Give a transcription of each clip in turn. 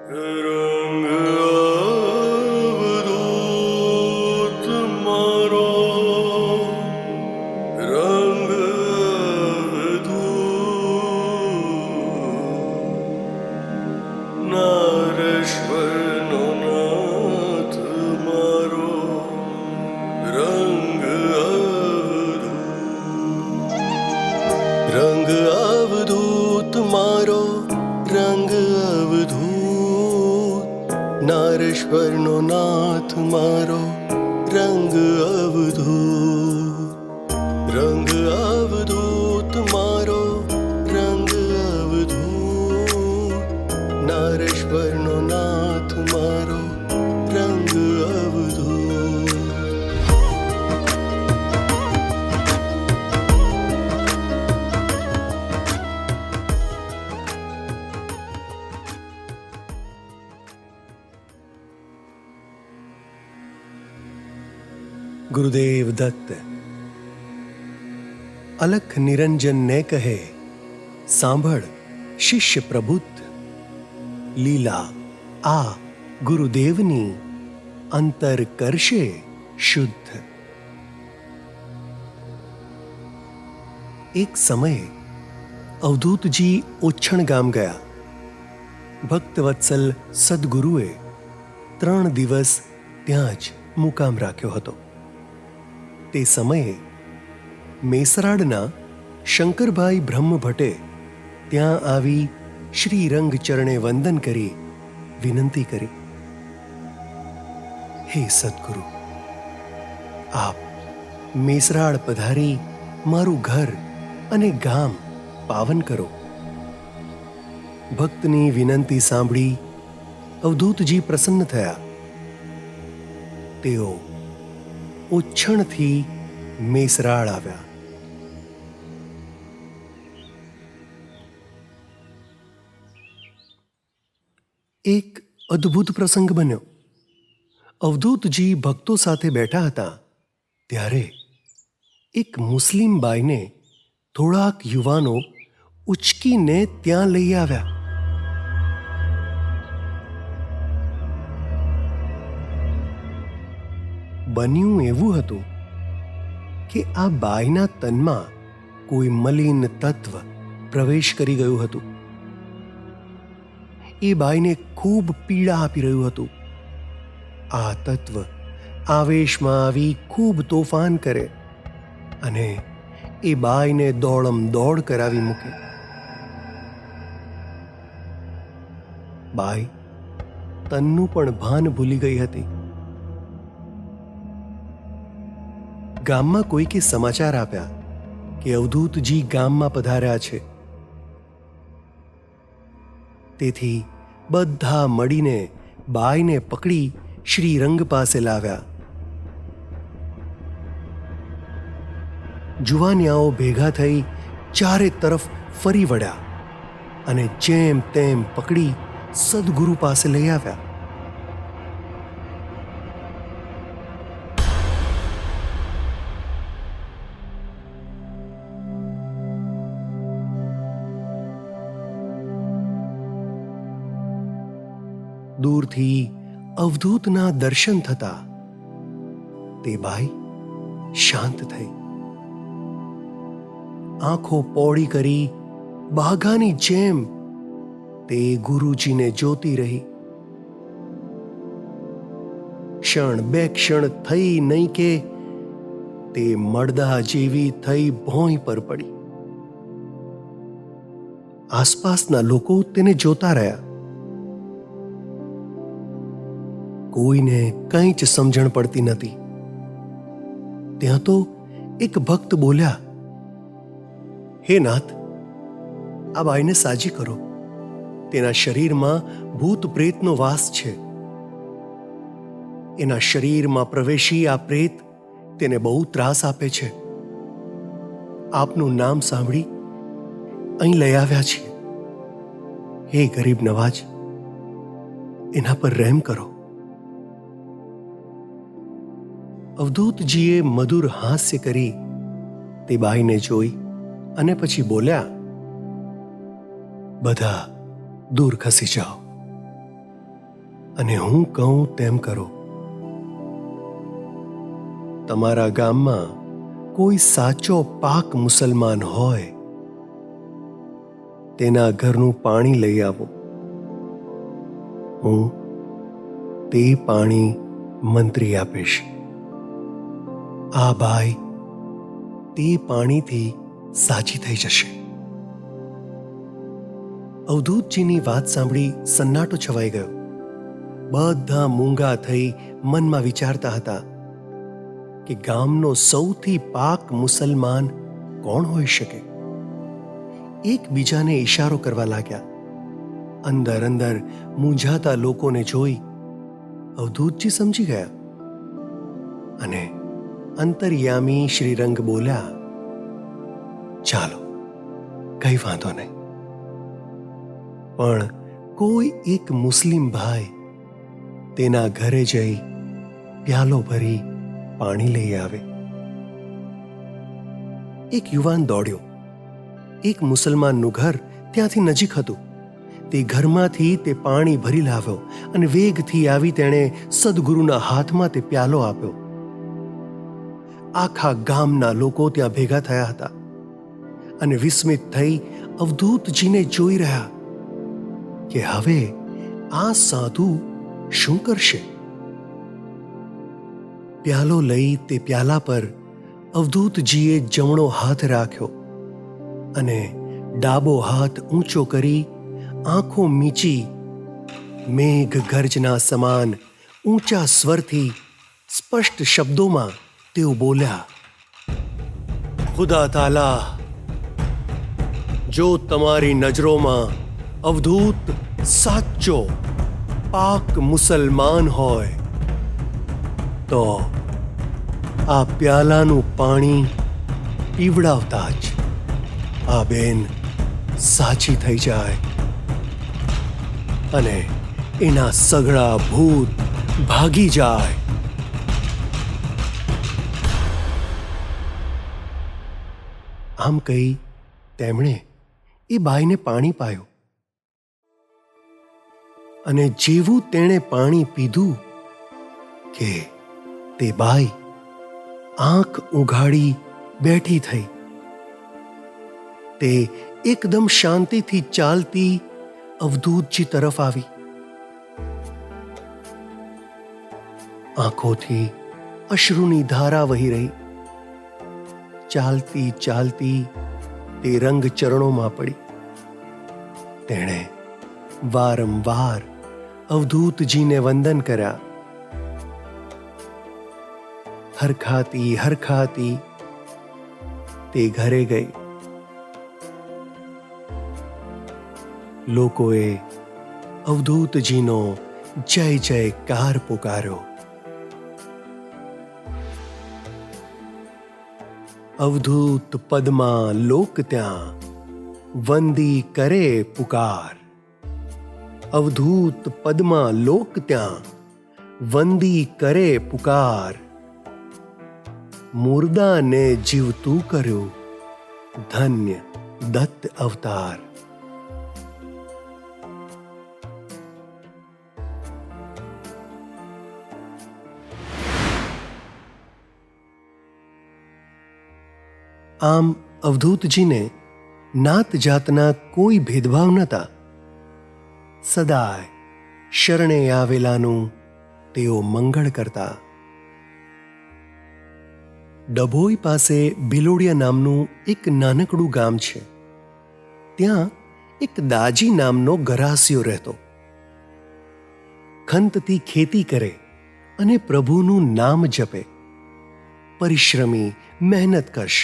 રંગ અવધૂત મારો, રંગ અવધૂત નારેશ્વરનો નાથ મારો, રંગ અવધૂત. રંગ અવધૂત મારો, રંગ અવધૂત નારેશ્વરનો નાથ મારો, રંગ અવધૂત. રંગ અવધૂત મારો, રંગ અવધૂત નારેશ્વરનો નાથ મારો, રંગ અવધૂત. ગુરુદેવ દત્ત. અલખ નિરંજન ને કહે, સાંભળ શિષ્ય પ્રબુદ્ધ, લીલા આ ગુરુદેવની અંતર કરશે શુદ્ધ. એક સમયે અવધૂતજી ઓછણ ગામ ગયા. ભક્તવત્સલ સદગુરુએ 3 દિવસ ત્યાં જ મુકામ રાખ્યો હતો. તે સમયે મેસરાડના શંકરભાઈ બ્રહ્મભટ્ટે ત્યાં આવી શ્રીરંગ ચરણે વંદન કરી વિનંતી કરી, હે સદગુરુ, આપ મેસરાડ પધારી મારું ઘર અને ગામ પાવન કરો. ભક્તની વિનંતી સાંભળી અવધૂતજી પ્રસન્ન થયા. તેઓ ઉચ્છણથી મેસરાળ આવ્યા. એક અદ્ભુત પ્રસંગ બન્યો. અવધૂતજી ભક્તો સાથે બેઠા હતા ત્યારે એક મુસ્લિમ બાઈને થોડાક યુવાનો ઉચકીને ત્યાં લઈ આવ્યા. બન્યું એવું હતું કે આ બાઈના તનમાં કોઈ મલિન તત્વ પ્રવેશ કરી ગયું હતું. એ બાઈને ખૂબ પીડા આપી રહ્યું હતું. આ તત્વ આવેશમાં આવી ખૂબ તોફાન કરે અને એ બાઈને દોડમ દોડ કરાવી મૂકે. બાઈ તનનું પણ ભાન ભૂલી ગઈ હતી. ગામમાં કોઈકે સમાચાર આપ્યા કે અવધૂતજી ગામમાં પધાર્યા છે. તેથી બધા મળીને બાઈને પકડી શ્રીરંગ પાસે લાવ્યા. જુવાનિયાઓ ભેગા થઈ ચારે તરફ ફરી વળ્યા અને જેમ તેમ પકડી સદગુરુ પાસે લઈ આવ્યા. દૂરથી અવધૂતના દર્શન થતા તે બાઈ શાંત થઈ. આંખો પોળી કરી બાઘાની જેમ તે ગુરુજીને જોતી રહી. ક્ષણ બે ક્ષણ થઈ નહીં કે તે મળદા જેવી થઈ ભોંય પર પડી. આસપાસના લોકો તેને જોતા રહ્યા. કોઈને કંઈ જ સમજણ પડતી નથી. ત્યાં તો એક ભક્ત બોલ્યા, હે નાથ, આ બાઈને સાજી કરો. તેના શરીરમાં ભૂત પ્રેતનો વાસ છે. એના શરીરમાં પ્રવેશી આ પ્રેત તેને બહુ ત્રાસ આપે છે. આપનું નામ સાંભળી અહીં લઈ આવ્યા છીએ. હે ગરીબ નવાજ, એના પર રહેમ કરો. અવધૂતજીએ મધુર હાસ્ય કરી તે બાઈને જોઈ અને પછી બોલ્યા, બધા દૂર ખસી જાઓ. અને હું કહું તેમ કરો. તમારા ગામમાં કોઈ સાચો પાક મુસલમાન હોય, તેના ઘરનું પાણી લઈ આવો. હું તે પાણી મંત્રી આપીશ. આ બાઈ તે પાણીથી સાજી થઈ જશે. અવધૂતજીની વાત સાંભળી સન્નાટો છવાઈ ગયો. બધા મૂંગા થઈ મનમાં વિચારતા હતા કે ગામનો સૌથી પાક મુસલમાન કોણ હોઈ શકે. એકબીજાને ઈશારો કરવા લાગ્યા. અંદર અંદર મૂંઝાતા લોકોને જોઈ અવધૂતજી સમજી ગયા અને અંતર્યામી શ્રીરંગ બોલ્યા, ચાલો, કઈ વાંધો નહીં. પણ કોઈ એક મુસ્લિમ ભાઈ તેના ઘરે જઈ પ્યાલો ભરી પાણી લઈ આવે. એક યુવાન દોડ્યો. એક મુસલમાનનું ઘર ત્યાંથી નજીક હતું. તે ઘરમાંથી તે પાણી ભરી લાવ્યો અને વેગથી આવી તેણે સદગુરુના હાથમાં તે પ્યાલો આપ્યો. આખા ગામના લોકો ત્યાં ભેગા થયા હતા અને વિસ્મિત થઈ અવધૂતજીને જોઈ રહ્યા કે હવે આ સાધુ શું કરશે. પ્યાલો લઈ તે પ્યાલા પર અવધૂતજીએ જમણો હાથ રાખ્યો અને ડાબો હાથ ઊંચો કરી આંખો મીચી મેઘ ગર્જના સમાન ઊંચા સ્વરથી સ્પષ્ટ શબ્દોમાં તેઓ બોલ્યા, ખુદા તાલા, જો તમારી નજરોમાં અવધૂત સાચો પાક મુસલમાન હોય તો આ પ્યાલાનું પાણી પીવડાવતા જ આ બેન સાચી થઈ જાય અને એના સઘળા ભૂત ભાગી જાય. આમ કહી તેમણે એ બાઈને પાણી પાયું અને જેવું તેણે પાણી પીધું કે તે બાઈ આંખ ઉઘાડી બેઠી થઈ. તે એકદમ શાંતિથી ચાલતી અવધૂતજી તરફ આવી. આંખોથી અશ્રુની ધારા વહી રહી. ચાલતી ચાલતી તે રંગ ચરણોમાં પડી. તેણે વારંવાર અવધૂતજીને વંદન કર્યા. હરખાતી હરખાતી તે ઘરે ગઈ. લોકોએ અવધૂતજીનો જય જયકાર પુકાર્યો. અવધૂત પદમાં લોક ત્યાં વંદી કરે પુકાર. અવધૂત પદમાં લોક ત્યાં વંદી કરે પુકાર. મુર્દાને જીવતું કર્યું ધન્ય દત્ત અવતાર. આમ અવધૂતજીને નાત જાતના કોઈ ભેદભાવ નહોતા. સદાય શરણે આવેલાનું તેઓ મંગળ કરતા. ડભોઈ પાસે ભિલોડિયા નામનું એક નાનકડું ગામ છે. ત્યાં એક દાજી નામનો ગરાસિયો રહેતો. ખંતથી ખેતી કરે અને પ્રભુનું નામ જપે. પરિશ્રમી, મહેનતકશ,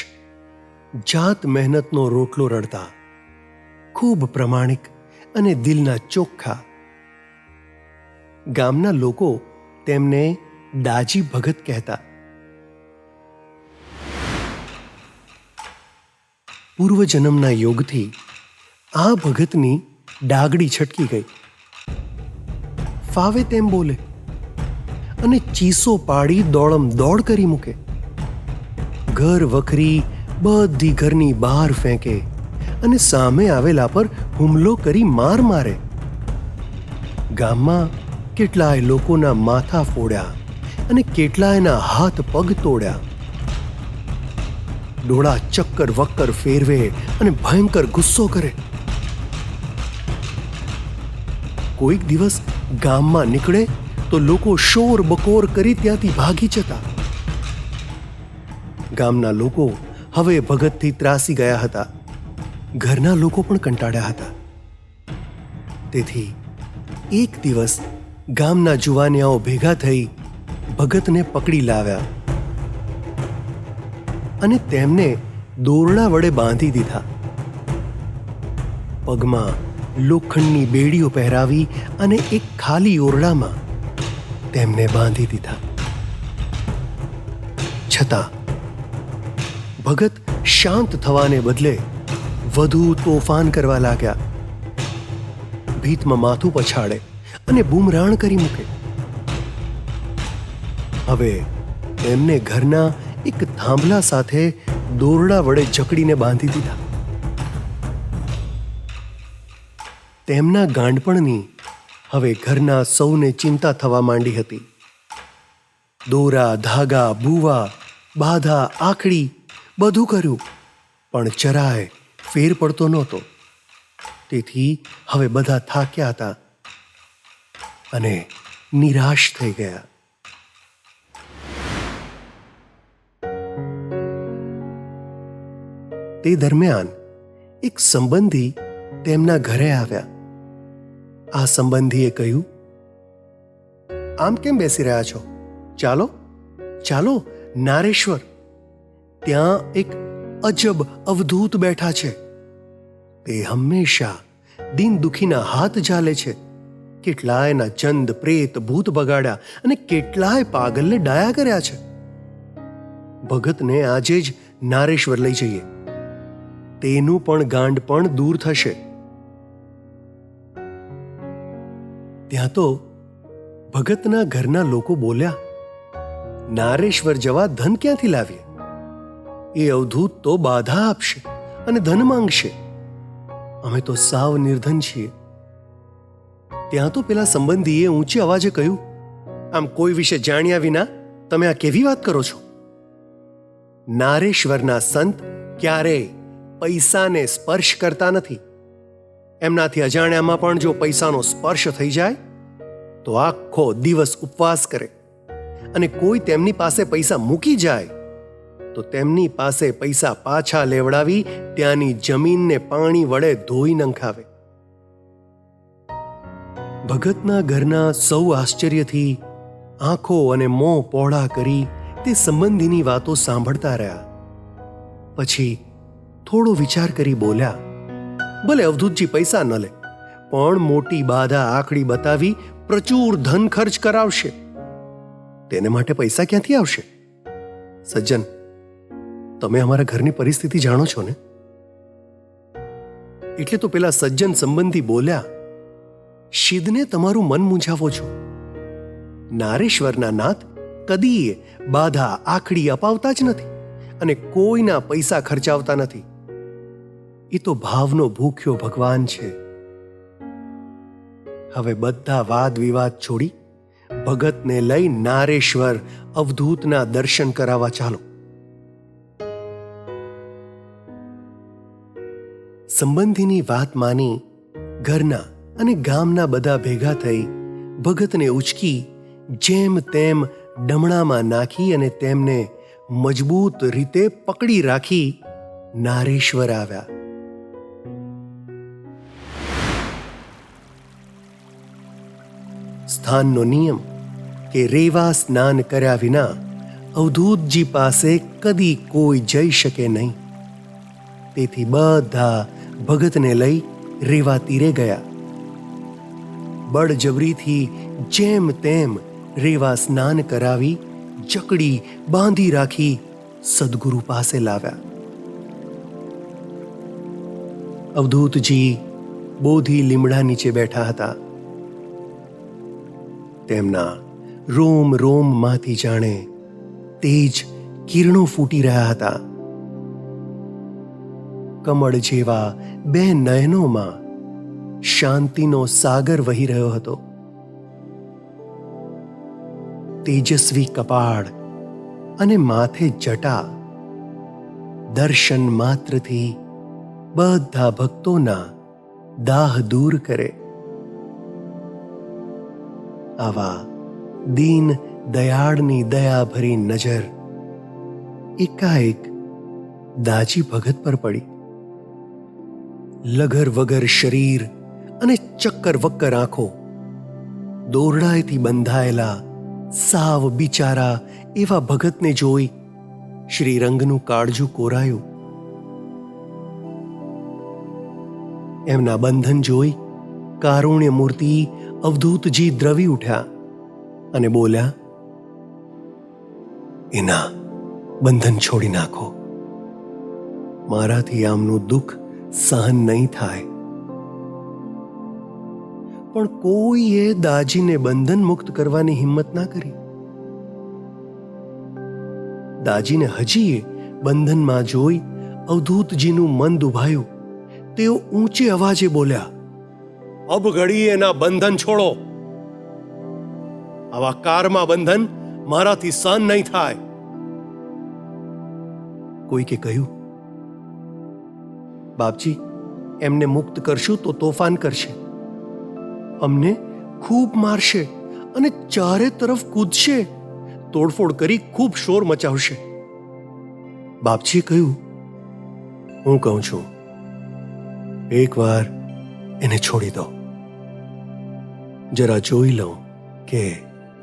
જાત મહેનતનો રોટલો રડતા, ખૂબ પ્રમાણિક અને દિલના ચોખ્ખા. ગામના લોકો તેમને દાજી ભગત કહેતા. પૂર્વજન્મના યોગથી આ ભગતની ડાગડી છટકી ગઈ. ફાવે તેમ બોલે અને ચીસો પાડી દોડમ દોડ કરી મૂકે. ઘર વખરી બધી ઘરની બહાર ફેંકે અને સામે આવેલા પર હુમલો કરી માર મારે. ગામમાં કેટલાય લોકોના માથા ફોડ્યા અને કેટલાયના હાથ પગ તોડ્યા. ડોળા ચક્કર વક્કર ફેરવે અને ભયંકર ગુસ્સો કરે. કોઈક દિવસ ગામમાં નીકળે તો લોકો શોર બકોર કરી ત્યાંથી ભાગી જતા. ગામના લોકો હવે ભગતથી ત્રાસી ગયા હતા. ઘરના લોકો પણ કંટાળ્યા હતા. તેથી એક દિવસ ગામના જુવાનિયાઓ ભેગા થઈ ભગતને પકડી લાવ્યા અને તેમને દોરડા વડે બાંધી દીધા. પગમાં લોખંડની બેડીઓ પહેરાવી અને એક ખાલી ઓરડામાં તેમને બાંધી દીધા. છતાં ભગત શાંત થવાને બદલે વધુ તોફાન કરવા લાગ્યા. ભીતમાં માથું પછાડે અને બૂમરાણ કરી મૂકે. હવે તેમને ઘરના એક થાંભલા સાથે દોરડા વડે જકડીને બાંધી દીધા. તેમના ગાંડપણની હવે ઘરના સૌને ચિંતા થવા માંડી હતી. દોરા, ધાગા, બુવા, બાધા, આખડી બધું કર્યું, પણ જરાય ફેર પડતો નહોતો. તેથી હવે બધા થાક્યા હતા અને નિરાશ થઈ ગયા. તે દરમિયાન એક સંબંધી તેમના ઘરે આવ્યા. આ સંબંધીએ કહ્યું, આમ કેમ બેસી રહ્યા છો? ચાલો ચાલો નારેશ્વર, ત્યાં એક અજબ અવધૂત બેઠા છે. તે હંમેશા દીન દુખીના હાથ ઝાલે છે. કેટલાયના ચંદ પ્રેત ભૂત બગાડ્યા અને કેટલાય પાગલને ડાયા કર્યા છે. ભગતને આજે જ નારેશ્વર લઈ જઈએ. તેનું પણ ગાંડ પણ દૂર થશે. ત્યાં તો ભગતના ઘરના લોકો બોલ્યા, નારેશ્વર જવા ધન ક્યાંથી લાવીએ? એ અવધૂત તો બાધા આપશે અને ધન માંગશે. અમે તો સાવ નિર્ધન છીએ. ત્યાં તો પેલા સંબંધીએ ઊંચી અવાજે કહ્યું, આમ કોઈ વિશે જાણ્યા વિના તમે આ કેવી વાત કરો છો? નારેશ્વરના સંત ક્યારેય પૈસાને સ્પર્શ કરતા નથી. એમનાથી અજાણ્યામાં પણ જો પૈસાનો સ્પર્શ થઈ જાય તો આખો દિવસ ઉપવાસ કરે, અને કોઈ તેમની પાસે પૈસા મૂકી જાય તો તેમની પાસે પૈસા પાછા લેવડાવી ત્યાંની જમીનને પાણી વડે ધોઈ નંખાવે. ભગતના ઘરના સૌ આશ્ચર્યથી આંખો અને મોં પહોળા કરી તે સંબંધીની વાતો સાંભળતા રહ્યા. પછી થોડો વિચાર કરી બોલ્યા, ભલે અવધૂતજી પૈસા ન લે, પણ મોટી બાધા આખડી બતાવી પ્રચુર ધન ખર્ચ કરાવશે. તેને માટે પૈસા ક્યાંથી આવશે? સજ્જન, તમે અમારા ઘરની પરિસ્થિતિ જાણો છો ને? એટલે તો પેલા સજ્જન સંબંધી બોલ્યા, શિદને તમારું મન મૂંઝાવો છો. નારેશ્વરના નાથ કદીએ બાધા આખડી અપાવતા જ નથી અને કોઈના પૈસા ખર્ચાવતા નથી. એ તો ભાવનો ભૂખ્યો ભગવાન છે. હવે બધા વાદ વિવાદ છોડી ભગતને લઈ નારેશ્વર અવધૂતના દર્શન કરાવવા ચાલો. સંબંધીની વાત માની ઘરના અને ગામના બધા ભેગા થઈ ભગતને ઉચકી જેમ તેમ ડમણામાં નાખી અને તેમને મજબૂત રીતે પકડી રાખી નારેશ્વર આવ્યા. સ્થાનનો નિયમ કે રેવા સ્નાન કર્યા વિના અવધૂતજી પાસે કદી કોઈ જઈ શકે નહીં. તેથી બધા ભગતને લઈ રેવા તીરે ગયા. બળજબરીથી જેમ તેમ રેવા સ્નાન કરાવી જકડી બાંધી રાખી સદગુરુ પાસે લાવ્યા. અવધૂતજી બોધી લીમડા નીચે બેઠા હતા. તેમના રોમ રોમમાંથી જાણે તેજ કિરણો ફૂટી રહ્યા હતા. કમળ જેવા બે નયનોમાં શાંતિનો સાગર વહી રહ્યો હતો. તેજસ્વી કપાળ અને માથે જટા દર્શન માત્રથી બધા ભક્તોના દાહ દૂર કરે. આવા દીન દયાળની દયાભરી નજર એકાએક દાજી ભગત પર પડી. લગર વગર શરીર અને ચક્કર વક્કર આંખો, દોરડાએથી બંધાયેલા સાવ બિચારા એવા ભગતને જોઈ શ્રીરંગનું કાળજું કોરાયું. એમના બંધન જોઈ કારુણ્ય મૂર્તિ અવધૂતજી દ્રવી ઉઠ્યા અને બોલ્યા, એના બંધન છોડી નાખો, મારાથી આમનું દુઃખ સહન નહીં થાય. પણ કોઈએ દાજીને બંધન મુક્ત કરવાની હિંમત ના કરી. દાજીને હજીએ બંધનમાં જોઈ અવધૂતજીનું મન દુભાયું. તેઓ ઊંચે અવાજે બોલ્યા, અબ ઘડી એના બંધન છોડો, આવા કારમાં બંધન મારાથી સહન નહીં થાય. કોઈકે કહ્યું, બાપજી, એમને મુક્ત કરશું તો તોફાન કરશે, અમને ખૂબ મારશે અને ચારે તરફ કૂદશે, તોડફોડ કરી ખૂબ શોર મચાવશે. બાપજીએ કહ્યું, હું કહું છું, એકવાર એને છોડી દો, જરા જોઈ લઉં કે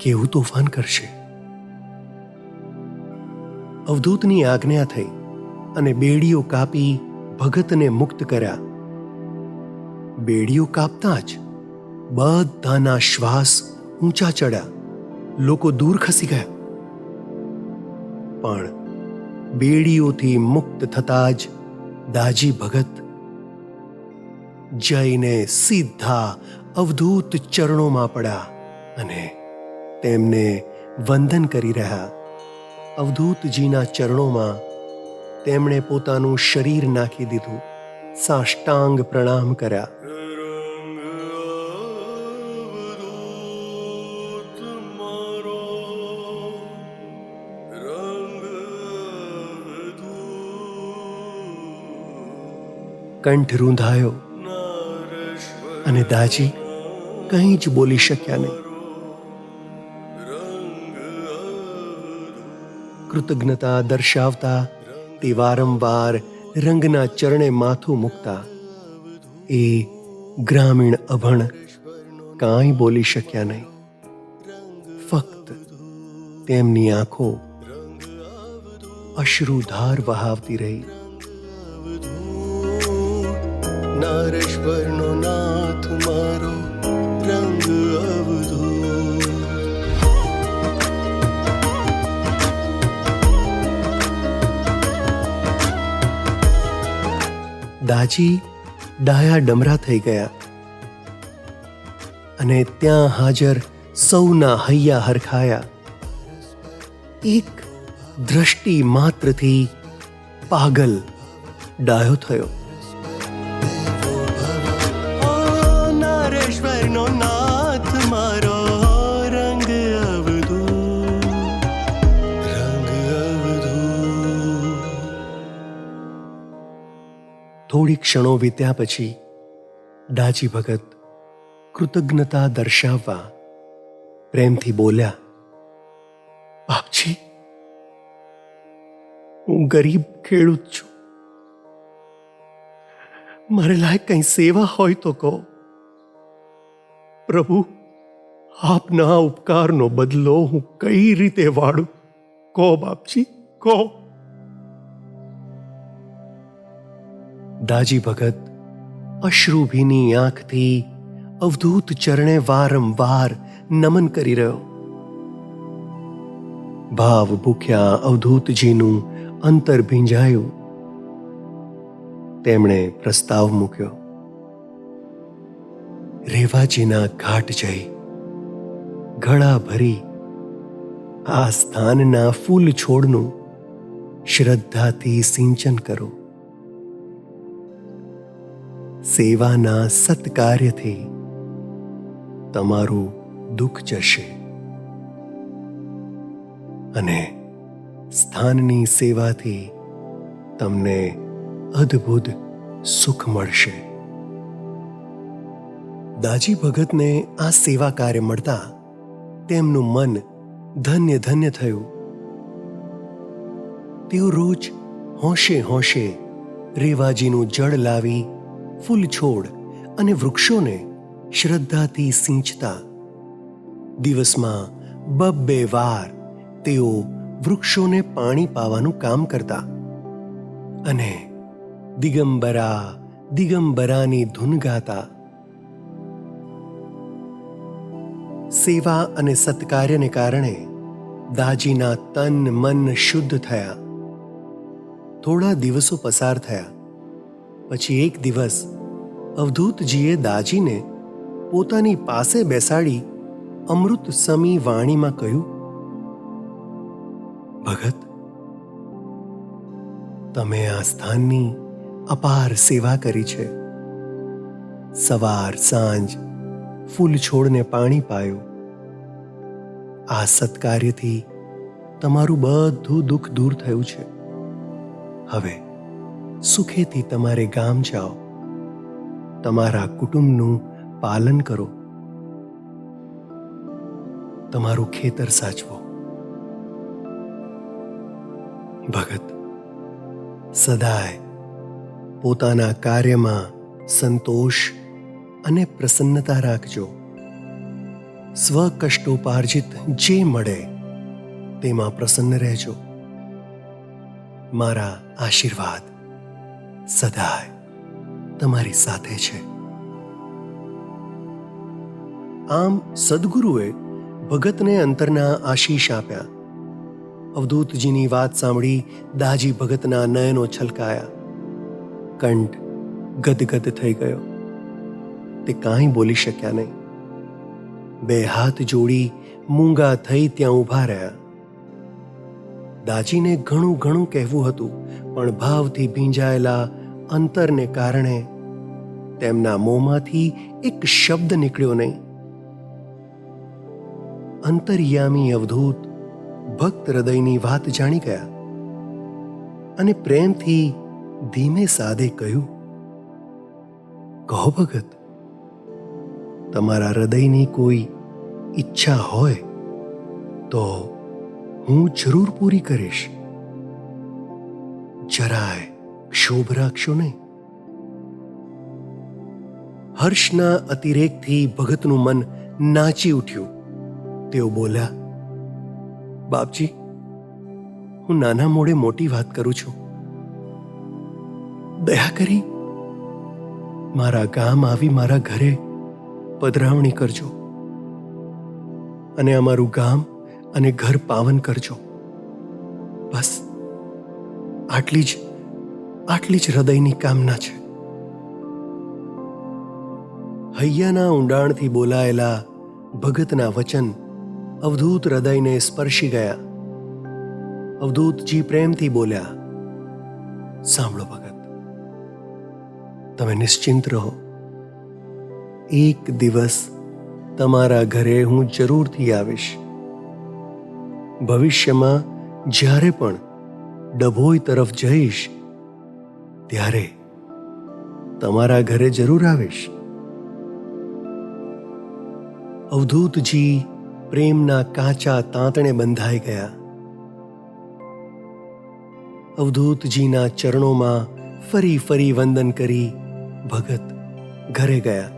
કેવું તોફાન કરશે. અવધૂતની આજ્ઞા થઈ અને બેડીઓ કાપી ભગતને મુક્ત કર્યા. બેડીઓ કાપતા જ બધાના શ્વાસ ઊંચા ચડ્યા, લોકો દૂર ખસી ગયા. પણ બેડીઓથી મુક્ત થતા જ દાજી ભગત જઈને સીધા અવધૂત ચરણોમાં પડ્યા અને તેમને વંદન કરી રહ્યા. અવધૂતજીના ચરણોમાં તેમણે પોતાનું શરીર નાખી દીધું, સાષ્ટાંગ પ્રણામ કર્યા. કંઠ રૂંધાયો અને દાજી કંઈ જ બોલી શક્યા નહીં. કૃતજ્ઞતા દર્શાવતા તે વારંવાર રંગના ચરણે માથું મૂકતા. એ ગ્રામીણ અભણ કાંઈ બોલી શક્યા નહીં. ફક્ત તેમની આંખો અશ્રુધાર વહાવતી રહી. નારેશ્વરનો નાથ મારો રંગ અવધૂત. દાજી ડાયા ડમરા થઈ ગયા અને ત્યાં હાજર સૌના હૈયા હરખાયા. એક દ્રષ્ટિ માત્રથી પાગલ ડાયો થયો. નારેશ્વરનો નાથ મારો રંગ અવધૂત, રંગ અવધૂત. થોડી ક્ષણો વીત્યા પછી દાજી ભગત કૃતજ્ઞતા દર્શાવવા પ્રેમથી બોલ્યા, બાપજી, હું ગરીબ ખેડૂત છું, મારે લાયક કંઈ સેવા હોય તો કહો. પ્રભુ, આપના ઉપકારનો બદલો હું કઈ રીતે વાળું? કહો બાપજી, કહો. દાજી ભગત અશ્રુભીની આંખથી અવધૂત ચરણે વારંવાર નમન કરી રહ્યો. ભાવ ભૂખ્યા અવધૂતજીનું અંતર ભીંજાયું. તેમણે પ્રસ્તાવ મૂક્યો, રેવાજીના ઘાટ જઈ ગળા ભરી આ સ્થાનના ફૂલ છોડનું શ્રદ્ધાથી સિંચન કરો. સેવાના સત્કાર્યથી તમારું દુઃખ જશે. અને સ્થાનની સેવાથી તમને અદ્ભુત સુખ મળશે. દાજી ભગતને આ સેવા કાર્ય મળતા તેમનું મન ધન્ય ધન્ય થયું. તેઓ રોજ હોંશે હોંશે રેવાજીનું જળ લાવી ફૂલ છોડ અને વૃક્ષોને શ્રદ્ધાથી સિંચતા. દિવસમાં 2 વાર તેઓ વૃક્ષોને પાણી પાવાનું કામ કરતા અને દિગંબરા દિગંબરાની ધૂન ગાતા. સેવા અને સત્કાર્યને કારણે દાજીના તન મન શુદ્ધ થયા. થોડા દિવસો પસાર થયા પછી એક દિવસ અવધૂતજીએ દાજીને પોતાની પાસે બેસાડી અમૃત સમી વાણીમાં કહ્યું, ભગત, તમે આ સ્થાનની અપાર સેવા કરી છે. સવાર સાંજ ફૂલ છોડને પાણી પાયું. આ સત્કાર્યથી તમારું બધું દુઃખ દૂર થયું છે. હવે સુખેથી તમારે ગામ જાઓ, તમારા કુટુંબનું પાલન કરો, તમારું ખેતર સાચવો. ભગત, સદાય પોતાના કાર્યમાં સંતોષ અને પ્રસન્નતા રાખજો. સ્વકષ્ટોપાર્જિત જે મળે તેમાં પ્રસન્ન રહેજો. મારા આશીર્વાદ સદાય તમારી સાથે છે. આમ સદગુરુએ ભગતને અંતરના આશીષ આપ્યા. અવધૂતજીની વાત સાંભળી દાજી ભગતના નયનો છલકાયા. કંઠ ગદગદ થઈ ગયો. તે કાંઈ બોલી શક્યા નહીં. 2 હાથ જોડી મૂંગા થઈ ત્યાં ઊભા રહ્યા. દાજીને ઘણું ઘણું કહેવું હતું, પણ ભાવથી ભીંજાયેલા અંતરને કારણે તેમના મોંમાંથી એક શબ્દ નીકળ્યો નહીં. અંતર્યામી અવધૂત ભક્ત હૃદયની વાત જાણી ગયા અને પ્રેમથી ધીમે સાદે કહ્યું, કહો ભગત, તમારા હૃદયની કોઈ ઈચ્છા હોય તો હું જરૂર પૂરી કરીશ. જરાય ક્ષોભ રાખશો નહીં. હર્ષના અતિરેકથી ભગતનું મન નાચી ઉઠ્યું. તેઓ બોલ્યા, બાપજી, હું નાના મોડે મોટી વાત કરું છું. દયા કરી મારા ગામ આવી મારા ઘરે પધરામણી કરજો અને અમારું ગામ અને ઘર પાવન કરજો. બસ આટલી જ હૃદયની કામના છે. હૈયાના ઊંડાણથી બોલાયેલા ભગતના વચન અવધૂત હૃદયને સ્પર્શી ગયા. અવધૂતજી પ્રેમથી બોલ્યા, સાંભળો ભગત, તમે નિશ્ચિંત રહો. એક દિવસ તમારા ઘરે હું જરૂરથી આવીશ. ભવિષ્યમાં જ્યારે પણ ડભોઈ તરફ જઈશ ત્યારે તમારા ઘરે જરૂર આવીશ. અવધૂતજી પ્રેમના કાચા તાંતણે બંધાઈ ગયા. અવધૂતજીના ચરણોમાં ફરી ફરી વંદન કરી ભગત ઘરે ગયા.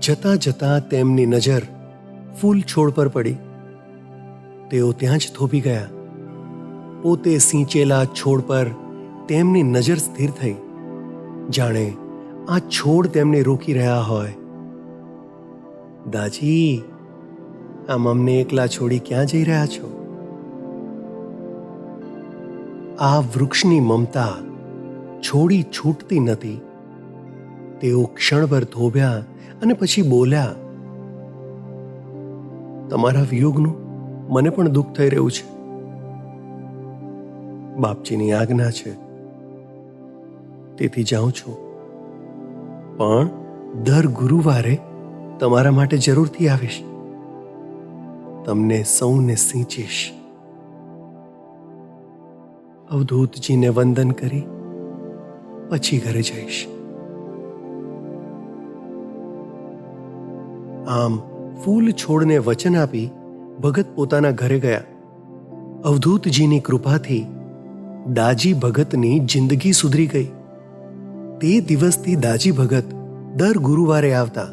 જતા જતા તેમની નજર ફૂલ છોડ પર પડી. તેઓ ત્યાં જ થોભી ગયા. પોતે સિંચેલા છોડ પર તેમની નજર સ્થિર થઈ, જાણે આ છોડ તેમને રોકી રહ્યા હોય. દાજી, આમ અમને એકલા છોડી ક્યાં જઈ રહ્યા છો? આ વૃક્ષની મમતા છોડી છૂટતી નથી. તેઓ ક્ષણભર થોભ્યા અને પછી બોલ્યા, તમારા વિયોગનું મને પણ દુઃખ થઈ રહ્યું છે. બાપજીની આજ્ઞા છે તેથી જાઉં છું, પણ દર ગુરુવારે તમારા માટે જરૂરથી આવીશ. તમને સૌને સિંચીશ, અવધૂતજીને વંદન કરી પછી ઘરે જઈશ. આમ ફૂલ છોડને વચન આપી ભગત પોતાના ઘરે ગયા. અવધૂતજીની કૃપાથી દાજી ભગતની જિંદગી સુધરી ગઈ. તે દિવસથી દાજી ભગત દર ગુરુવારે આવતા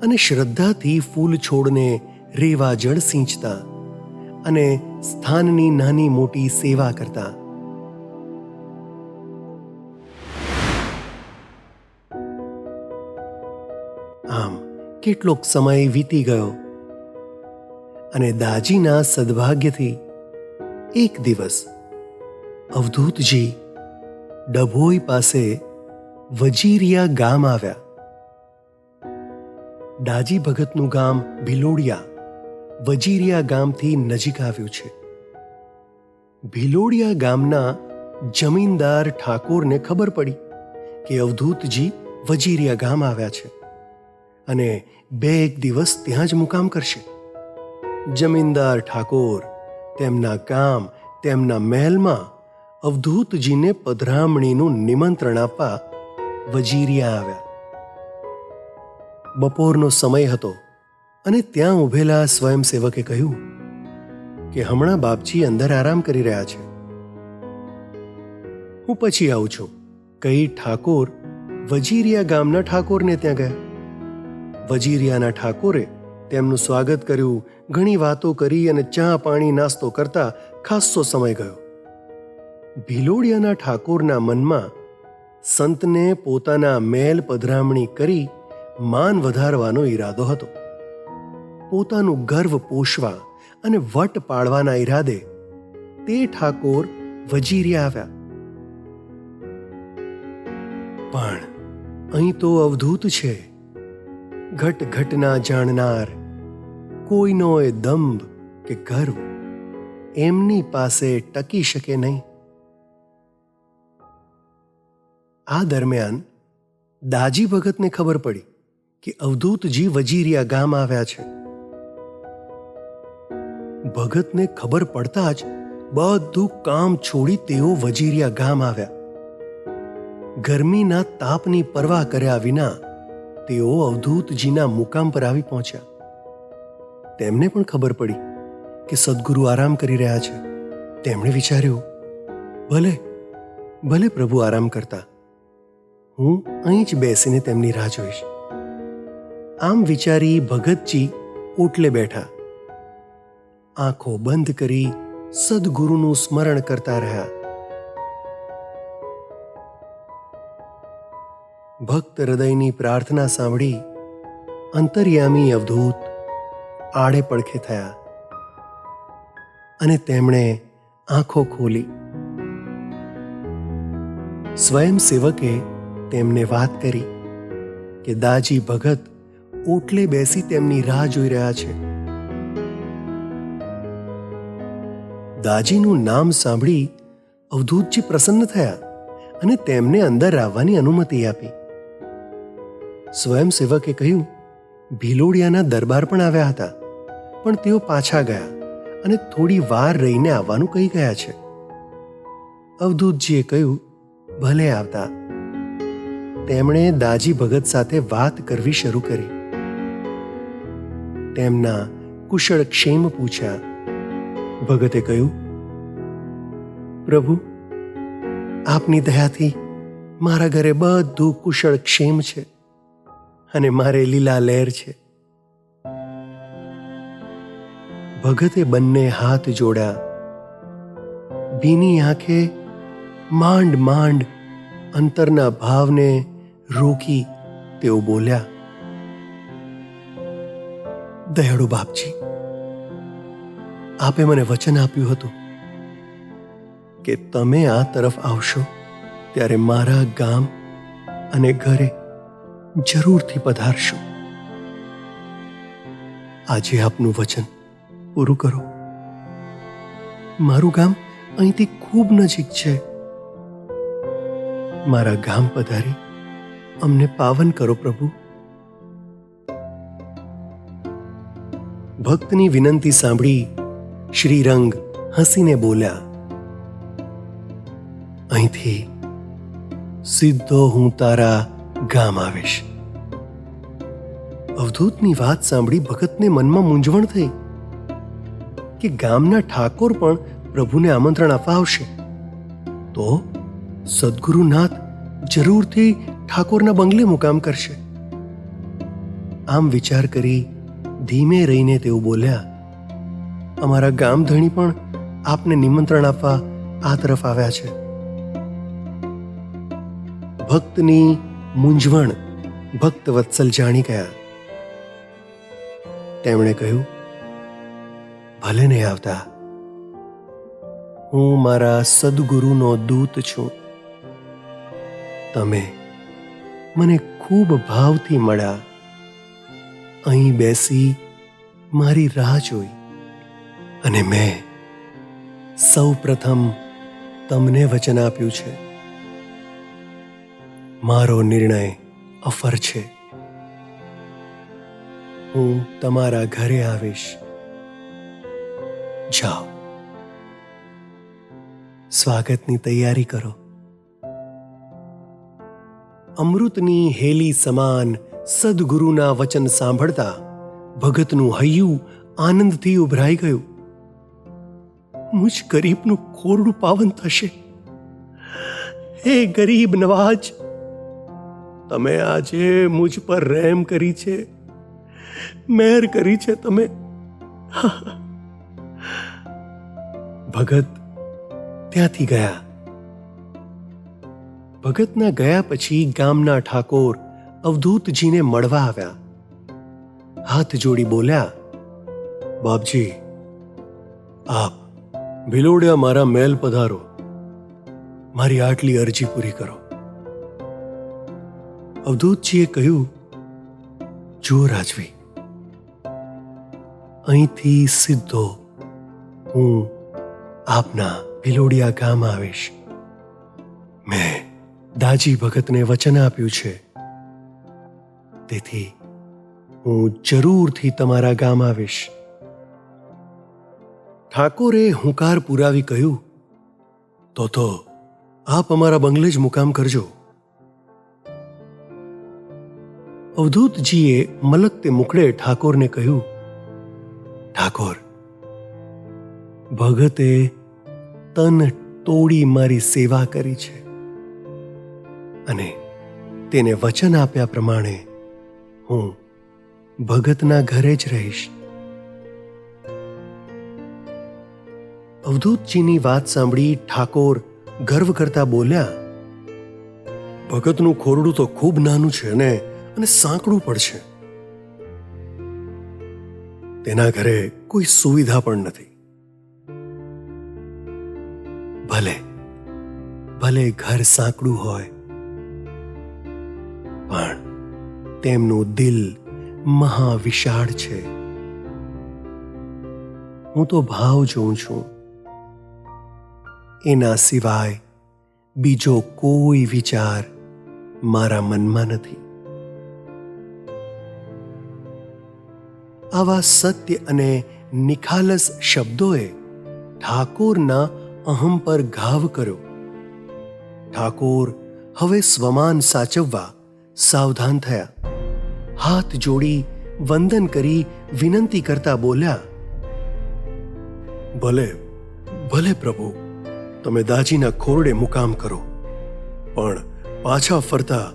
અને શ્રદ્ધાથી ફૂલ છોડને રેવા જળ સિંચતા અને સ્થાનની નાની મોટી સેવા કરતા. આમ કેટલોક સમય વીતી ગયો અને દાજીના સદભાગ્યથી એક દિવસ અવધૂતજી ડભોઈ પાસે વજીરિયા ગામ આવ્યા. દાજી ભગતનું ગામ ભિલોડિયા વજીરિયા ગામથી નજીક આવ્યું છે. ભિલોડિયા ગામના જમીનદાર ઠાકોરને ખબર પડી કે અવધૂતજી વજીરિયા ગામ આવ્યા છે અને 2 દિવસ ત્યાં જ મુકામ કરશે. જમીનદાર ઠાકોર તેમના ગામ તેમના મહેલમાં અવધૂતજીને પધરામણીનું નિમંત્રણ આપવા વજીરિયા આવ્યા. બપોરનો સમય હતો અને ત્યાં ઊભેલા સ્વયંસેવકે કહ્યું કે હમણાં બાપજી અંદર આરામ કરી રહ્યા છે, હું પછી આવું છું કહી ઠાકોર વજીરિયા ગામના ઠાકોરને ત્યાં ગયા. વજીરિયાના ઠાકોરે તેમનું સ્વાગત કર્યું, ઘણી વાતો કરી અને ચા પાણી નાસ્તો કરતા ખાસ્સો સમય ગયો. ભિલોડિયાના ઠાકોરના મનમાં સંતને પોતાના મહેલ પધરામણી કરી માન વધારવાનો ઈરાદો હતો. પોતાનું ગર્વ પોષવા અને વટ પાડવાના ઈરાદે તે ઠાકોર વજીરિયા આવ્યા. પણ અહીં તો અવધૂત છે, ઘટ ઘટના જાણનાર, કોઈનોય દંભ કે ગર્વ એમની પાસે ટકી શકે નહીં. આ દરમિયાન દાજી ભગતને ખબર પડી કે અવધૂતજી વજીરિયા ગામ આવ્યા છે. ભગતને ખબર પડતા જ બધું કામ છોડી તેઓ વજીરિયા ગામ આવ્યા. ગરમીના તાપની પરવા કર્યા વિના તેઓ અવધૂતજીના મુકામ પર આવી પહોંચ્યા. તેમને પણ ખબર પડી કે સદ્ગુરુ આરામ કરી રહ્યા છે. તેમણે વિચાર્યું, ભલે ભલે પ્રભુ આરામ કરતા, હું અહીં જ બેસીને તેમની રાહ જોઈશ. આમ વિચારી ભગતજી ઓટલે બેઠા, આંખો બંધ કરી સદ્ગુરુનું સ્મરણ કરતા રહ્યા. ભક્ત હૃદયની પ્રાર્થના સાંભળી અંતર્યામી અવધૂત આડે પડખે થયા અને તેમણે આંખો ખોલી. સ્વયંસેવકે તેમને વાત કરી કે દાજી ભગત ઓટલે બેસી તેમની રાહ જોઈ રહ્યા છે. દાજીનું નામ સાંભળી અવધૂતજી પ્રસન્ન થયા અને તેમને અંદર આવવાની અનુમતિ આપી. સ્વયંસેવકે કહ્યું, ભિલોડિયાના દરબાર પણ આવ્યા હતા, પણ તેઓ પાછા ગયા અને થોડી વાર રહીને આવવાનું કહી ગયા છે. અવધૂતજીએ કહ્યું, ભલે આવતા. તેમણે દાજી ભગત સાથે વાત કરવી શરૂ કરી. તેમના કુશળ ક્ષેમ પૂછ્યા. ભગતે કહ્યું, પ્રભુ, આપની દયાથી મારા ઘરે બધું કુશળ ક્ષેમ છે અને મારે લીલા લહેર છે. ભગતે બંને હાથ જોડ્યા. ભીની આંખે માંડ માંડ અંતરના ભાવને રોકી તેઓ બોલ્યા, દયાળુ બાપજી, આપે મને વચન આપ્યું હતું કે તમે આ તરફ આવશો ત્યારે મારા ગામ અને ઘરે જરૂરથી પધારશો. આજે આપનું વચન પૂરું કરો. મારું ગામ અહીંથી ખૂબ નજીક છે. મારા ગામ પધારી અમને પાવન કરો પ્રભુ. ભક્તની વિનંતી સાંભળી શ્રીરંગ હસીને બોલ્યા, અહીંથી સીધો હું તારા ગામ આવીશ. અવધૂતની વાત સાંભળી ભગતને મનમાં મૂંઝવણ થઈ કે ગામના ઠાકોર પણ પ્રભુને આમંત્રણ આપવા આવશે તો સદગુરુનાથ જરૂરથી ઠાકોરના બંગલે મુકામ કરશે. આમ વિચાર કરી ધીમે રહીને તેઓ બોલ્યા, અમારા ગામધણી પણ આપને નિમંત્રણ આપવા આ તરફ આવ્યા છે. ભક્તની મૂંઝવણ ભક્ત વત્સલ જાણી ગયા. તેમણે કહ્યું, ભલે નહીં આવતા, હું મારા સદગુરુનો દૂત છું. તમે મને ખૂબ ભાવથી મળ્યા, અહીં બેસી મારી રાહ જોઈ અને મેં સૌ પ્રથમ તમને વચન આપ્યું છે. મારો નિર્ણય અફર છે. હું તમારા ઘરે આવીશ. જાઓ, સ્વાગતની તૈયારી કરો. અમૃતની હેલી સમાન સદગુરુના વચન સાંભળતા ભગતનું હૈયું આનંદથી ઉભરાઈ ગયું. મુજ ગરીબનું ખોરડું પાવન થશે. હે ગરીબ નવાજ, તમે આજે મુજ પર રહેમ કરી છે, મહેર કરી છે તમે. ભગત ત્યાંથી ગયા. ભગતના ગયા પછી ગામના ઠાકોર અવધૂતજીને મળવા આવ્યા. હાથ જોડી બોલ્યા, બાપજી, આપ ભિલોડિયા મારા મહેલ પધારો, મારી આટલી અરજી પૂરી કરો. અવધૂતજીએ કહ્યું, જુઓ રાજવી, અહીંથી સીધો હું આપના ભિલોડિયા ગામ આવીશ. મેં દાજી ભગતને વચન આપ્યું છે, તેથી હું જરૂરથી તમારા ગામ આવીશ. ઠાકોરે હુંકાર પુરાવી કહ્યું, તો આપ અમારા બંગલે જ મુકામ કરજો. અવધૂતજીએ મલકતે મુખડે ઠાકોરને કહ્યું, ઠાકોર, ભગતે તન તોડી મારી સેવા કરી છે અને તેને વચન આપ્યા પ્રમાણે હું ભગતના ઘરે જ રહીશ. અવધૂતજીની વાત સાંભળી ઠાકોર ગર્વ કરતા બોલ્યા, ભગતનું ખોરડું તો ખૂબ નાનું છે અને સાંકડું પણ છે. તેના ઘરે કોઈ સુવિધા પણ નથી. ભલે ઘર સાંકડું હોય, પણ તેમનું દિલ મહાવિશાળ છે. હું તો ભાવ જોઉં છું, એના સિવાય બીજો કોઈ વિચાર મારા મનમાં નથી. આવા સત્ય અને નિખાલસ શબ્દોએ ઠાકોરના અહમ પર ઘાવ કર્યો. ઠાકોર હવે સ્વમાન સાચવવા સાવધાન થયા. હાથ જોડી વંદન કરી વિનંતી કરતા બોલ્યા, ભલે પ્રભુ, તમે દાજીના ખોરડે મુકામ કરો, પણ પાછા ફરતા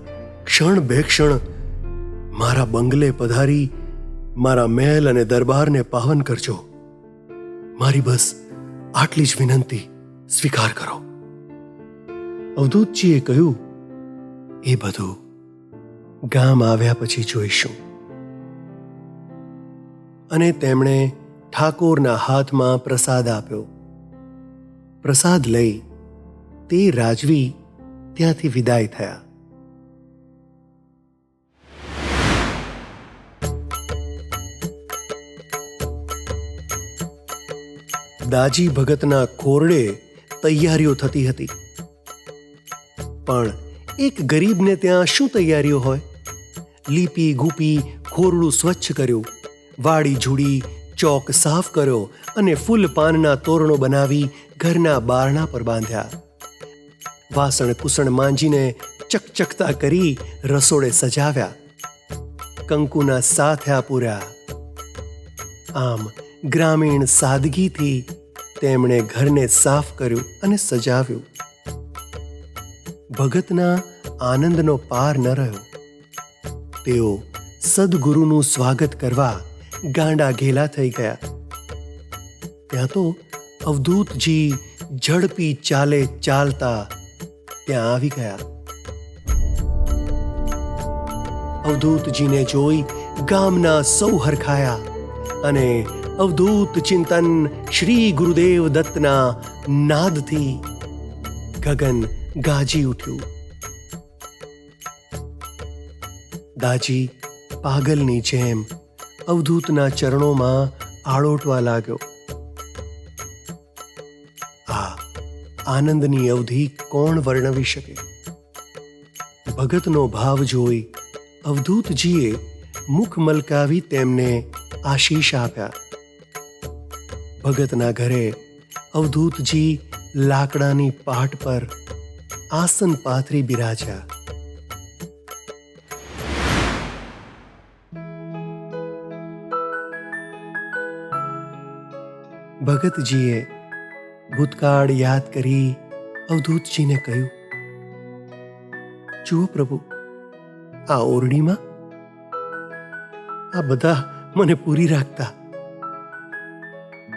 ક્ષણ બે ક્ષણ મારા બંગલે પધારી મારા મહેલ અને દરબારને પાવન કરજો. મારી બસ આટલી જ વિનંતી સ્વીકાર કરો. અવધૂતજીએ કહ્યું, એ બધું ગામ આવ્યા પછી જોઈશું. અને તેમણે ઠાકોરના હાથમાં પ્રસાદ આપ્યો. પ્રસાદ લઈ તે રાજવી ત્યાંથી વિદાય થયા. દાજી ભગતના ખોરડે તૈયારીઓ થતી હતી, પણ એક ગરીબને ત્યાં શું તૈયારીઓ હોય? લીપી ગૂપી ખોરડું સ્વચ્છ કર્યું, વાડી ઝૂડી ચોક સાફ કર્યો અને ફૂલ પાનના તોરણો બનાવી ઘરના બારણા પર બાંધ્યા. વાસણ કુસણ માંજીને ચકચકતા કરી રસોડે સજાવ્યા, કંકુના સાથિયા પૂર્યા. આમ ગ્રામીણ સાદગીથી તેમણે ઘરને સાફ કર્યું અને સજાવ્યું. ભગતના આનંદનો પાર ન રહ્યો. તેઓ સદગુરુનું સ્વાગત કરવા ગાંડા ઘેલા થઈ ગયા. ત્યાં તો અવધૂતજી ઝડપી ચાલે ચાલતા ત્યાં આવી ગયા. અવધૂતજીને જોઈ ગામના સૌ હરખાયા અને અવધૂત ચિંતન શ્રી ગુરુદેવ દત્તના નાદથી ગગન ગાજી ઉઠ્યું. દાજી પાગલની જેમ અવધૂતના ચરણોમાં આળોટવા લાગ્યો. આ આનંદની અવધિ કોણ વર્ણવી શકે? ભગતનો ભાવ જોઈ અવધૂતજીએ મુખ મલકાવી તેમને આશીષ આપ્યા. ભગતના ઘરે અવધૂતજી લાકડાની પાટ પર આસન પાથરી બિરાજ્યા. ભગતજીએ ભૂતકાળ યાદ કરી અવધૂતજીને કહ્યું, જુઓ પ્રભુ, આ ઓરડીમાં આ બધા મને પૂરી રાખતા.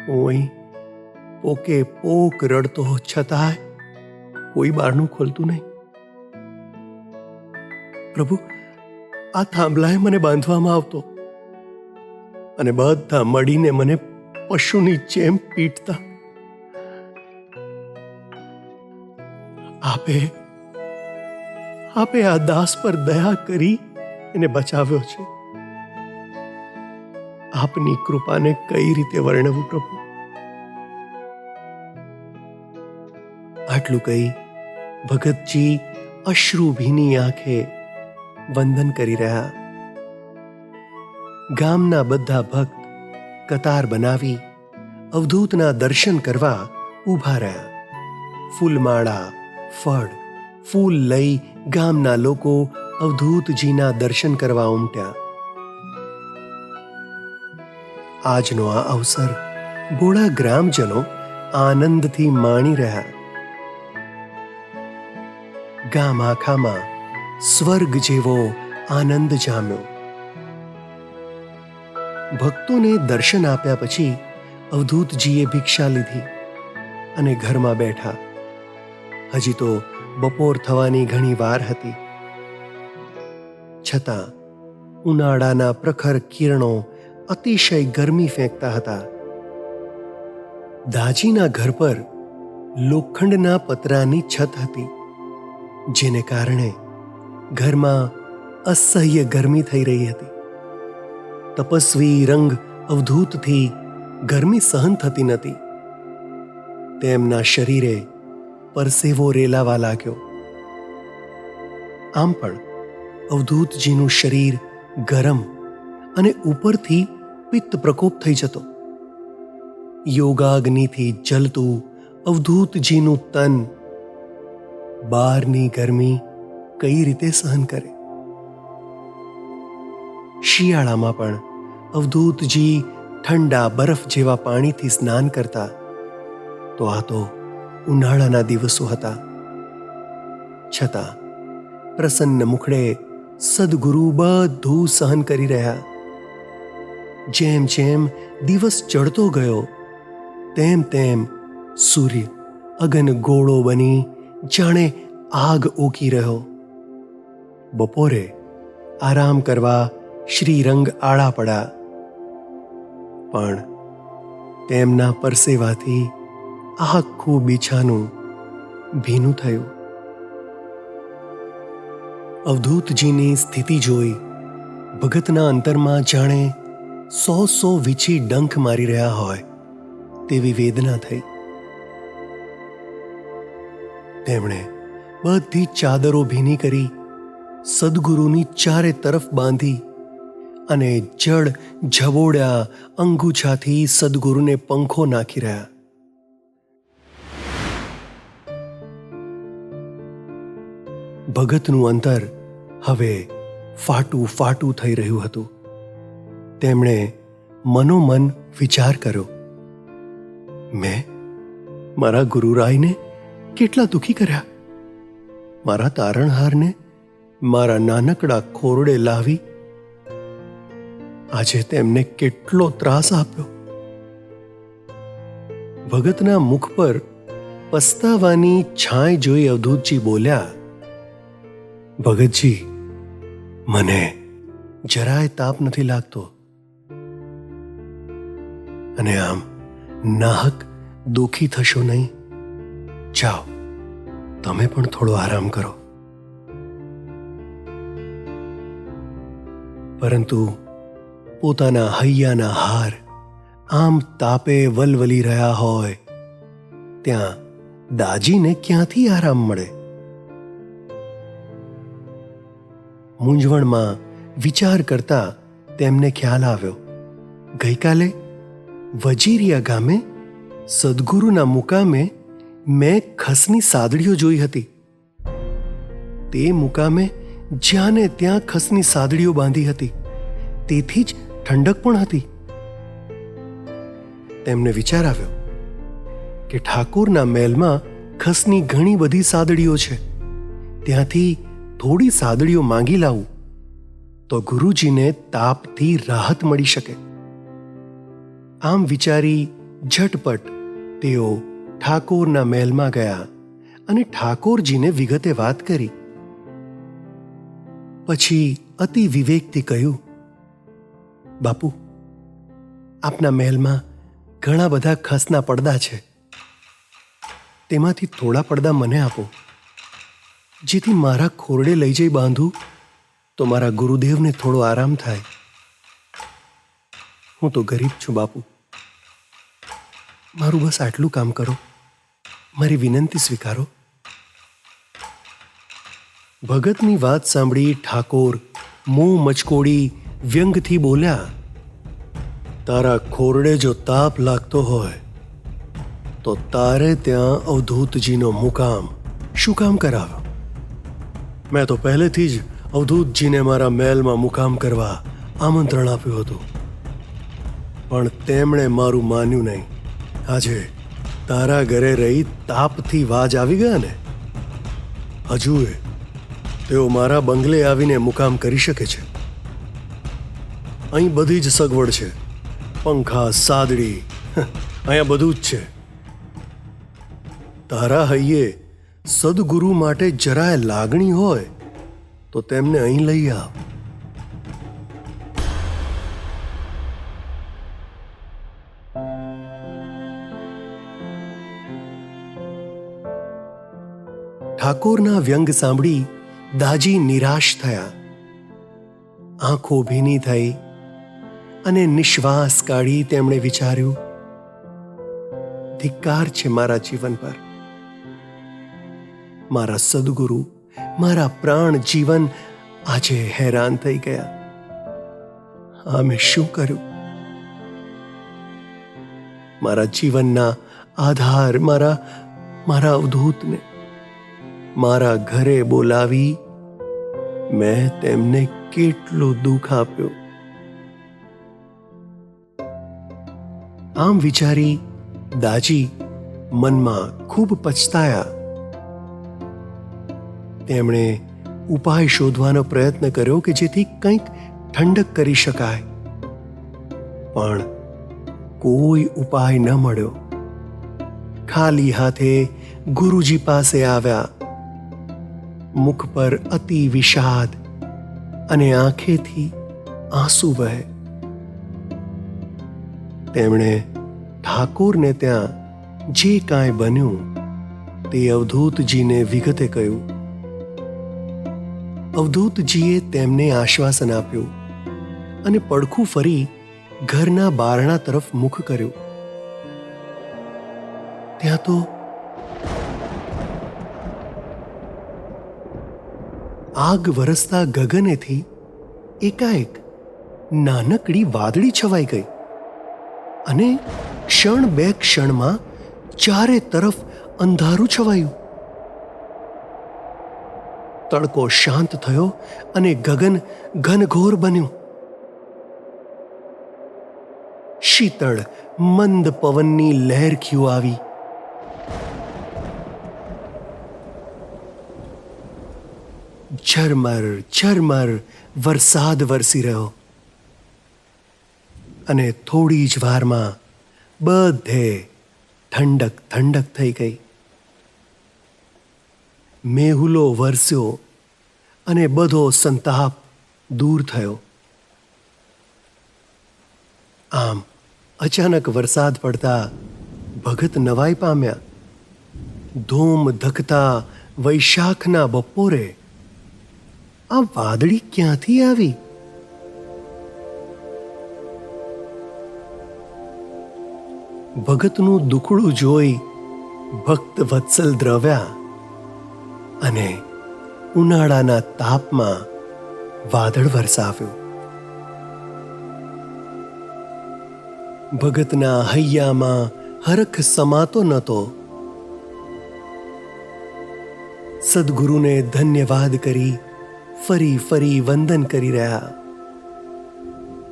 હું અહીં પોકે પોક રડતો છતાંય કોઈ બારણું ખોલતું નહીં. પ્રભુ, આ થાંભલાએ મને બાંધવામાં આવતો અને બધા મળીને મને પશુની જેમ પીટતા. આપે આ દાસ પર દયા કરી એને બચાવ્યો છે. આપની કૃપાને કઈ રીતે વર્ણવું પ્રભુ? આટલું કહી ભગતજી અશ્રુભીની આંખે વંદન કરી રહ્યા. ગામના બધા ભક્ત કતાર બનાવી અવધૂતના દર્શન કરવા ઊભા રહ્યા. ફૂલમાળા, ફળ, ફૂલ લઈ ગામના લોકો અવધૂતજીના દર્શન કરવા ઉમટ્યા. આજનો આ અવસર ભોળા ગ્રામજનો આનંદથી માણી રહ્યા. ગામ આખામાં સ્વર્ગ જેવો આનંદ જામ્યો. ભક્તોને દર્શન આપ્યા પછી અવધૂતજીએ ભિક્ષા લીધી અને ઘરમાં બેઠા. હજી તો બપોર થવાની ઘણી વાર હતી. છતાં ઉનાળાના પ્રખર કિરણો અતિશય ગરમી ફેંકતા હતા. દાજીના ઘર પર લોખંડના પતરાની છત હતી, જેને કારણે ઘરમાં અસહ્ય ગરમી થઈ રહી હતી. તપસ્વી રંગ અવધૂતથી ગરમી સહન થતી નથી. તેમના શરીરે પરસેવો રેલાવા લાગ્યો. આમ પણ અવધૂતજીનું શરીર ગરમ અને ઉપરથી પિત્ત પ્રકોપ થઈ જતો. યોગાગ્નિથી જલતું અવધૂતજીનું તન બહારની ગરમી કઈ રીતે સહન કરે? શિયાળામાં પણ અવધૂતજી ઠંડા બરફ જેવા પાણીથી સ્નાન કરતા, તો આ તો ઉનાળાના દિવસો હતા. છતાં પ્રસન્ન મુખડે સદગુરુ બધું સહન કરી રહ્યા. જેમ જેમ દિવસ ચડતો ગયો તેમ તેમ સૂર્ય અગન ગોળો બની જાણે આગ ઓકી રહ્યો. બપોરે આરામ કરવા શ્રીરંગ આળા પડ્યા, પણ તેમના પરસેવાથી આખું બિછાનું ભીનું થયું. અવધૂતજીની સ્થિતિ જોઈ ભગતના અંતરમાં જાણે 100 વીછી ડંખ મારી રહ્યા હોય તેવી વેદના થઈ. તેમણે બધી ચાદરો ભીની કરી સદગુરુની ચારે તરફ બાંધી અને જડ ઝબોડ્યા અંગૂછાથી સદગુરુને પંખો નાખી રહ્યા. ભગતનું અંતર હવે ફાટું ફાટું થઈ રહ્યું હતું. તેમણે મનોમન વિચાર કર્યો, મેં મારા ગુરુરાયને કેટલા દુઃખી કર્યા. મારા તારણહારને મારા નાનકડા ખોરડે લાવી આજે તેમને કેટલો ત્રાસ આપ્યો. ભગતના મુખ પર પસ્તાવાની છાંય જોઈ અવધૂતજી બોલ્યા, ભગતજી, મને જરાય તાપ નથી લાગતો અને આમ નાહક દુઃખી થશો નહીં. જાઓ, તમે પણ થોડો આરામ કરો. પરંતુ પોતાના હૈયાના હાર આમ તાપે વલવલી રહ્યા હોય ત્યાં દાજીને ક્યાંથી આરામ મળે? મૂંઝવણમાં વિચાર કરતા તેમને ખ્યાલ આવ્યો, ગઈકાલે વજીરિયા ગામે સદગુરુના મુકામે મેં ખસની સાદડીઓ જોઈ હતી. તે મુકામે જ્યાં ને ત્યાં ખસની સાદડીઓ બાંધી હતી, તેથી જ ઠંડક પણ હતી. તેમને વિચાર આવ્યો કે ઠાકોરના મહેલમાં ખસની ઘણી બધી સાદડીઓ છે, ત્યાંથી થોડી સાદડીઓ માંગી લાવું તો ગુરુજીને તાપથી રાહત મળી શકે. આમ વિચારી ઝટપટ તેઓ ઠાકોરના મહેલમાં ગયા અને ઠાકોરજીને વિગતે વાત કરી. પછી અતિ વિવેકથી કહ્યું, બાપુ, આપના મહેલમાં ઘણા બધા ખસના પડદા છે, તેમાંથી થોડા પડદા મને આપો, જેથી મારા ખોરડે લઈ જઈ બાંધું તો મારા ગુરુદેવને થોડો આરામ થાય. હું તો ગરીબ છું બાપુ, મારું બસ આટલું કામ કરો, મારી વિનંતી સ્વીકારો. ભગતની વાત સાંભળી ઠાકોર મોં મચકોડી વ્યંગથી બોલ્યા, તારા ખોરડે જો તાપ લાગતો હોય તો તારે ત્યાં અવધૂતજીનો મુકામ શું કામ કરાવ્યો? મેં તો પહેલેથી જ અવધૂતજીને મારા મહેલમાં મુકામ કરવા આમંત્રણ આપ્યું હતું, પણ તેમણે મારું માન્યું નહીં. આજે તારા ઘરે રહી તાપથી વાજ આવી ગયા ને, હજુએ તેઓ મારા બંગલે આવીને મુકામ કરી શકે છે. અહીં બધી જ સગવડ છે, પંખા, સાદડી, અહીંયા બધું જ છે. તારા હૈયે સદગુરુ માટે જરાય લાગણી હોય તો તેમને અહીં લઈ આવ. ઠાકોરના વ્યંગ સાંભળી દાજી નિરાશ થયા. આંખો ભીની થઈ અને નિશ્વાસ કાઢી તેમણે વિચાર્યું, ધિક્કાર છે મારા જીવન પર. મારા સદગુરુ, મારા પ્રાણ જીવન આજે હેરાન થઈ ગયા. આ મેં શું કર્યું? મારા જીવનના આધાર મારા અવધૂતને મારા ઘરે બોલાવી મેં તેમને કેટલું દુઃખ આપ્યું. આમ વિચારી દાજી મનમાં ખૂબ પછતાયા. તેમણે ઉપાય શોધવાનો પ્રયત્ન કર્યો કે જેથી કંઈક ઠંડક કરી શકાય, પણ કોઈ ઉપાય ન મળ્યો. ખાલી હાથે ગુરુજી પાસે આવ્યા. મુખ પર અતિ વિષાદ અને આંખેથી આંસુ વહે. તેમણે ઠાકોરને ત્યાં જે કાંઈ બન્યું તે અવધૂતજીને વિગતે કહ્યું. અવધૂતજીએ તેમને આશ્વાસન આપ્યું અને પડખું ફરી ઘરના બારણા તરફ મુખ કર્યું. ત્યાં તો આગ વરસતા ગગનેથી એકાએક નાનકડી વાદળી છવાઈ ગઈ અને ક્ષણ બે ક્ષણમાં ચારે તરફ અંધારું છવાયું. તડકો શાંત થયો અને ગગન ઘનઘોર બન્યું. શીતળ મંદ પવનની લહેરખીઓ આવી. ઝરમર ઝરમર વરસાદ વરસી રહ્યો અને થોડી જ વારમાં બધે ઠંડક ઠંડક થઈ ગઈ. મેહુલો વરસ્યો અને બધો સંતાપ દૂર થયો. આમ અચાનક વરસાદ પડતા ભગત નવાઈ પામ્યા. ધૂમ ધકતા વૈશાખના બપોરે આ વાદળી ક્યાંથી આવી? ભગતનું દુખડું જોઈ ભક્ત વત્સલ દ્રવ્યા અને ઉનાળાના તાપમાં વાદળ વરસાવ્યું. ભગતના હૈયામાં હરખ સમાતો નહોતો. સદગુરુને ધન્યવાદ કરી ફરી ફરી વંદન કરી રહ્યા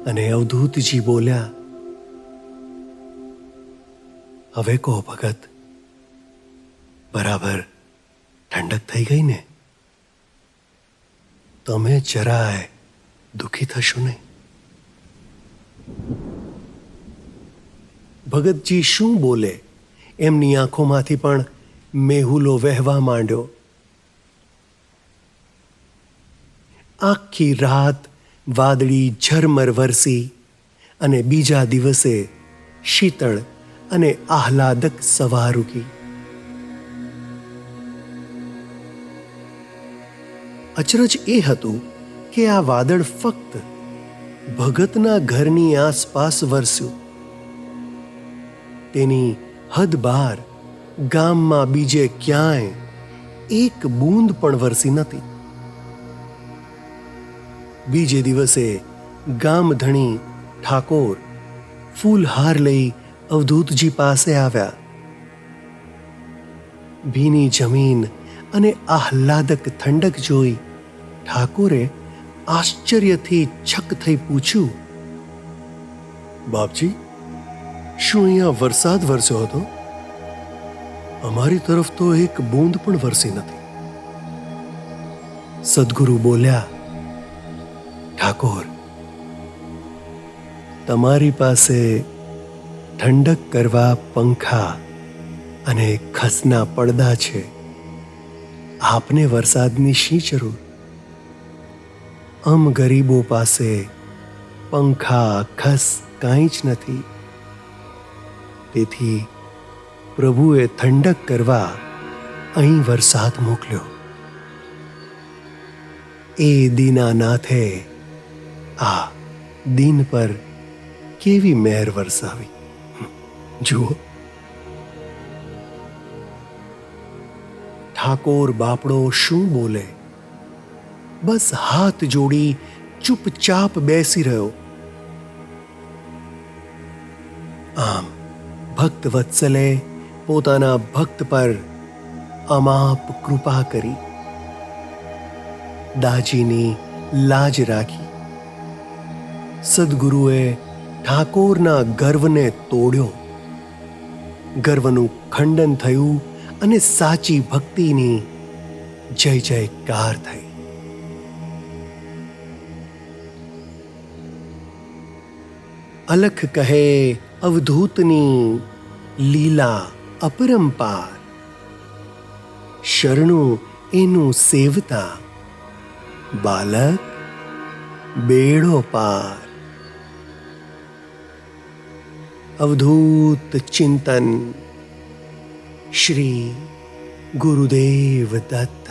અને અવધૂતજી બોલ્યા, હવે કહો ભગત, બરાબર ઠંડક થઈ ગઈ ને? તમે જરાય દુઃખી થશો નહીં. ભગતજી શું બોલે? એમની આંખોમાંથી પણ મેહુલો વહેવા માંડ્યો. આખી રાત વાદળી ઝરમર વરસી અને બીજા દિવસે શીતળ અને આહલાદક સવાર ઉગી. અચરજ એ હતું કે આ વાદળ ફક્ત ભગતના ઘરની આસપાસ વરસ્યું. તેની હદ બહાર ગામમાં બીજે ક્યાંય એક બૂંદ પણ વરસી નથી. બીજે દિવસે ગામધણી ઠાકોર ફૂલહાર લઈ અવધૂતજી પાસે આવ્યા. ભીની જમીન અને આહલાદક ઠંડક જોઈ ઠાકોરે આશ્ચર્યથી છક થઈ પૂછ્યું, બાપજી, શું અહીંયા વરસાદ વરસ્યો હતો? અમારી તરફ તો એક બૂંદ પણ વરસી નથી. સદગુરુ બોલ્યા, ઠાકોર, તમારી પાસે ઠંડક કરવા પંખા અને ખસના પડદા છે. આપને વરસાદની શી જરૂર? ગરીબો પાસે પંખા ખસ કાંઈ જ નથી. તેથી પ્રભુએ ઠંડક કરવા અહીં વરસાદ મોકલ્યો. એ દીનાનાથે આ દીન પર કેવી મહેર વરસાવી. જુઓ. ઠાકોર બાપડો શું બોલે? બસ હાથ જોડી ચૂપચાપ બેસી રહ્યો. આમ ભક્ત વત્સલે પોતાના ભક્ત પર અમાપ કૃપા કરી. દાજીની લાજ રાખી. સદગુરુએ ઠાકોરના ગર્વને તોડ્યો. ગર્વનું ખંડન થયું અને સાચી ભક્તિની જય જયકાર થઈ. અલખ કહે અવધૂતની લીલા અપરંપાર. શરણું એનું સેવતા બાલક બેડો પાર. અવધૂત ચિંતન શ્રી ગુરુદેવ દત્ત.